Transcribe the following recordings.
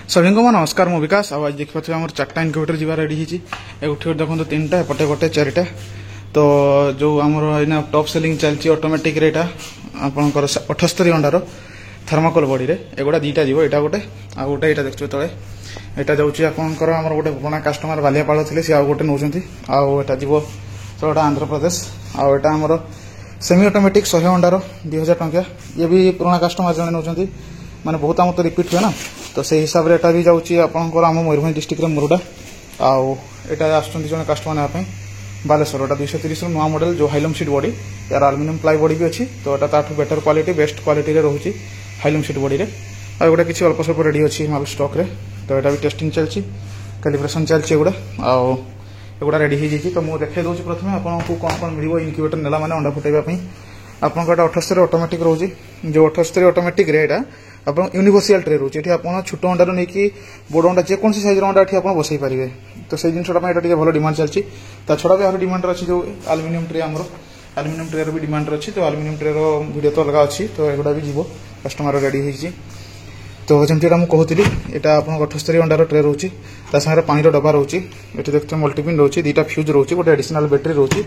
सभी को नमस्कार मु विकास आज देखिए आम चार्टा इनक्यूबेटर जी रेडी होती उठे देखो तीन टा एपटे गोटे चारिटा तो जो आमर एना टॉप सेलिंग चलती ऑटोमेटिक रे आपंकर 78 अंडार थर्माकोल बॉडी रे एगुड़ा दीटा जीव यहाँ गोटे आ गोटे यहाँ देखिए तले यहाँ जाऊँगी आपंकर आम गोटे पुराना कस्टमर बालियापाल थे सी आउ गोटे नौ आटा जीव तो यहाँ आंध्र प्रदेश आटा आमर सेमी ऑटोमेटिक 100 अंडार 2000 टंका ये भी पुराना कस्टमर जन नौ माने बहुत आम तो रिपीट हुए ना तो से हिसाब से भी जाऊँगी आपंकर आम मयूरभंज डिस्ट्रिक्ट मुरुडा आउ यहाँ आसुँच जन कस्टमर नापी बालेश्वर 230 नुआ मॉडल जो हाइलम सीट बॉडी यार आलुमिनियम प्लाई बॉडी भी अच्छी तो यहाँ ताठू बेटर क्वालिटी बेस्ट क्वालिटी रोचे हाइलम सीट बॉडी रे आ गोटे किसी अल्प स्वल्प रेडी अच्छी माल स्टॉक रे तो यहाँ भी टेस्टिंग चलती कैलिब्रेशन चलती एगुड़ा आगुड़ा रेडी हो जाइए तो मुझे देखा दूसरी प्रथम आपको कौन कौन मिल इनक्यूबेटर नेला मैंने अंडा फुटाइवाई आपको 78 ऑटोमेटिक रोचे जो 78 ऑटोमेटिक रे आप यूनिवर्सल ट्रे रोचे ये आप छोट अंडार नहीं कि बड़ अंडा जेकोसी साइज अंडा ये आप बसई पारे तो से जिनटा भल डिमांड चलती ता छड़ा भी डिमांड अच्छी जो आलुमिनियम ट्रे आमर आलुमिनियम ट्रे भी डिमांड अच्छी तो आलुमिनियम ट्रे वीडियो तो अलग अच्छी तो एगुड़ा भी जीव कस्टमर रेडी होती तो जमी मुझे यहाँ आप 78 अंडार ट्रे रोचे सागर पानी डब्बा रोचे ये देखते मल्टीपिन रोचे दुटा फ्यूज रोचे गोटे एडिशनल बैटेरी रोचे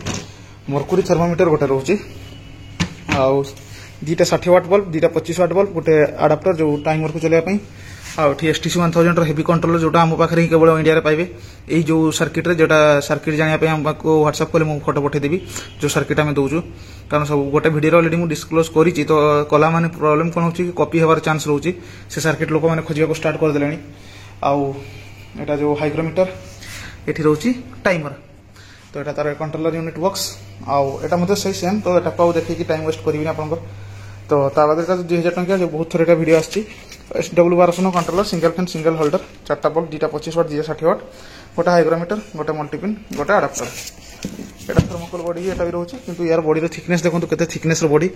मर्कुरी थर्मोमीटर गोटे रोचे आउ दुटा 60 वाट बल्ब दुटा 25 वाट बल्ब गोटे आडाप्टर जो टाइमर को चलाइवाई आठी STC 1000 हेवी कंट्रोलर जोटा आम पाखे केवल इंडिया रे पाइबे यही जो सर्किट रे जोटा सर्किट जानापी आमको व्हाट्सएप कले मुझे फोटो पठेदेवी जो सर्किट आम दौचु कारण सब गोटे भिडियो अलरेडी मुझे डिस्क्लोज करी तो कला माने प्रॉब्लम कौन हो कॉपी होवार चांस रोचे से सर्किट लोक मैंने खोजा स्टार्ट करदे आउ एटा जो हाइग्रोमीटर ये रोचे टाइमर तो यहाँ तार कंट्रोलर यूनिट वर्क्स आउ एटा मते सही सेम तो एटा पाउ देखि टाइम वेस्ट करिबिनी आपनकर तो ता बाद 2000 टंका जो बहुत थोड़ा एटा वीडियो आछि SW12 controller single fan single holder चार्टा बल्ब दुटा 25 वाट दुटा 60 वाट गोटे हाइग्रोमीटर गोटे मल्टीपिन गोटे आडाप्टर एटा थर्मोकोल बॉडी एटा भी रोचे किंतु यार बॉडी रो थिकनेस देखो केते थिकनेस रो बॉडी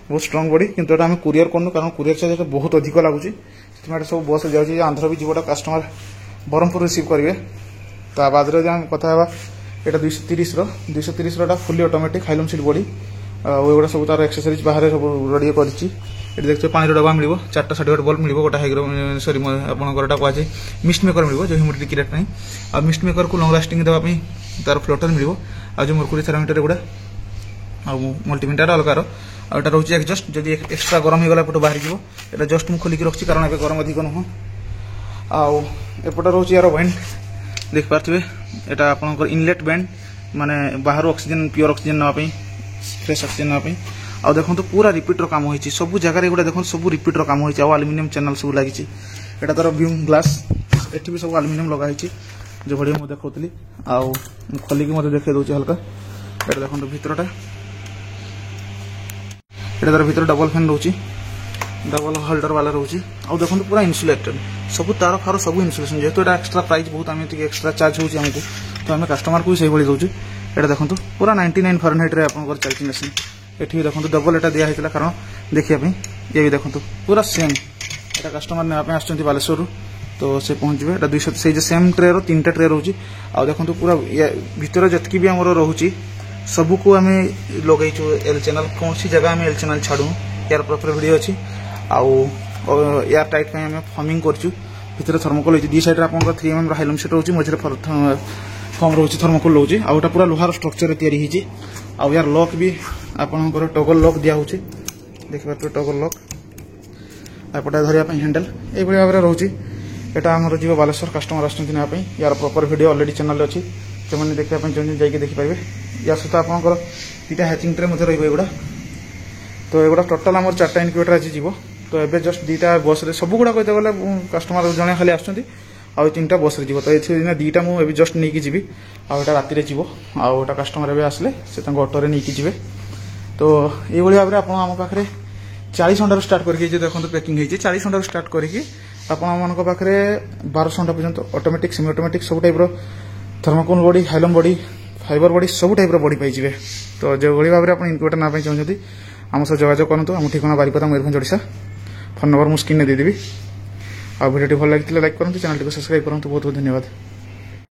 बहुत स्ट्रांग बॉडी किंतु एटा हम कुरियर करनु कारण कुरियर चार्ज बहुत अधिक लागुची सेमाटे सब बस जाउची आंध्र भी जीवटा कस्टमर बरहमपुर रिसीव करिवे ता बाद रे हम कथा हेबा एटा 230 रो fully automatic Hylam sheet body एगुड़ा सब तार एक्सेसरीज बाहर सब रेडी कर देखते पानी डब्बा मिल 4टा 60 वाट बल्ब मिल गोटा हाइग्रो सरी आपंकर कहुए मिस्ट मेकर मिल जो ह्यूमिडिटी क्रिएट नहीं आ मिस्ट मेकर को लंग लास्टिंग देवाई तार फ्लोटर मिल आ जो मर्कुरी थर्मोमीटर गुड़ा आ मल्टीमीटर अलगार आटा रोचे एक्जस्ट जब एक्सट्रा गरम हो गला पटो बाहर जाए जस्ट मुझे खोलिक रखी कारण ए गरम अधिक नुह आउटे रोचे यार बैंड देखिपे यहाँ आपंकर इनलेट बैंड माने बाहर ऑक्सीजन प्योर ऑक्सीजन नापी फ्रेश ऑक्सीजन नापी आ देखो पूरा रिपीटर काम होती सब जगह गोटे देखो सब रिपीटर काम होती आलुमिनियम चैनल सब लगी यहाँ तार ब्यूम ग्लास एटी भी सब आलुमिनियम लगाई जो भाई मुझे देखी आउ खोलिकी मत देखे दूसरी हल्का ये देखो भितरटा ये तार भर डबल फैन रोचे डबल होल्डर वाला रोचे आउ देखो पूरा इन्सुलेटेड सब तार फार सब इन्सुलेशन जेहेतु यहाँ एक्सट्रा प्राइस बहुत आम एक्सट्रा चार्ज होमको तो आम कस्टमर को भी दौचु यहाँ देखो पूरा 99 फारेनहाइट रे आप चलती मेसीन ये देखो डबल एटा दिया होता कारण देखिए ये भी देखो पूरा सेम यहाँ कस्टमर नापी आसुँच बालेश्वर तो से पहुँचे यहाँ 200 से सेम ट्रे रो 3टा ट्रे रोचे आ देखो पूरा भितर जितकी भी आमर रोचे सबको आम लगेचु एल चैनल कौन सी जगह आम एल चैनल छाड़ू यार प्रॉपर वीडियो अच्छी आउ एयर टाइट आम फर्मिंग करूँ भितर थर्मोकोल होती दी साइड आप 3mm हाइलम सीट रोचे मझे फर्म रोचे थर्मोकोल रोचे आउटा पूरा लोहार स्ट्रक्चर तैयारी होती आउ यार लॉक भी आपंकर टगल लॉक दिया होचे देखिए टगल लॉक आपटे धरवाई हैंडल ये भाव में रोचे यहाँ आमर जीव बालेश्वर कस्टमर आसपाई यार प्रॉपर वीडियो अलरेडी चैनल अच्छी जो मैंने देखा जाकि देखिपारे या सहित आपंकर दुटा हैचिंग ट्रे रहा तो एगुड़ा टोटाल आम 4टा इनक्यूबेटर आज जीव तो ये जस्ट दुटा बस सब गुड़ा कहते गले कस्टमर जड़े खाली आसुँच आउ 3टा बस जीव तो ये दुटा मुझे जस्ट नहीं जी आटा राति जीव आटा कस्टमर ए आसले से अटो नहीं जी तो ये भाव में आम पाखे 40 अंडार स्टार्ट करके देखो पैकिंग होती 40 अंडार स्टार्ट करके पाखे 1200 अंडा पर्यंत ऑटोमेटिक सेमी ऑटोमेटिक सब type thermocol body hilum body fibre body सब टाइप बॉडी पाइबे तो जो भाव में आप इनक्यूबेटर ना चाहते आम सह जोगाजोग करूँ आम ठिकाना बारिपदा मयूरभंज ओडिशा फोन नंबर मुझे स्क्रीन में देदेवी आ वीडियो भल लगी लाइक करूँ चैनल को सब्सक्राइब करूँ बहुत बहुत धन्यवाद।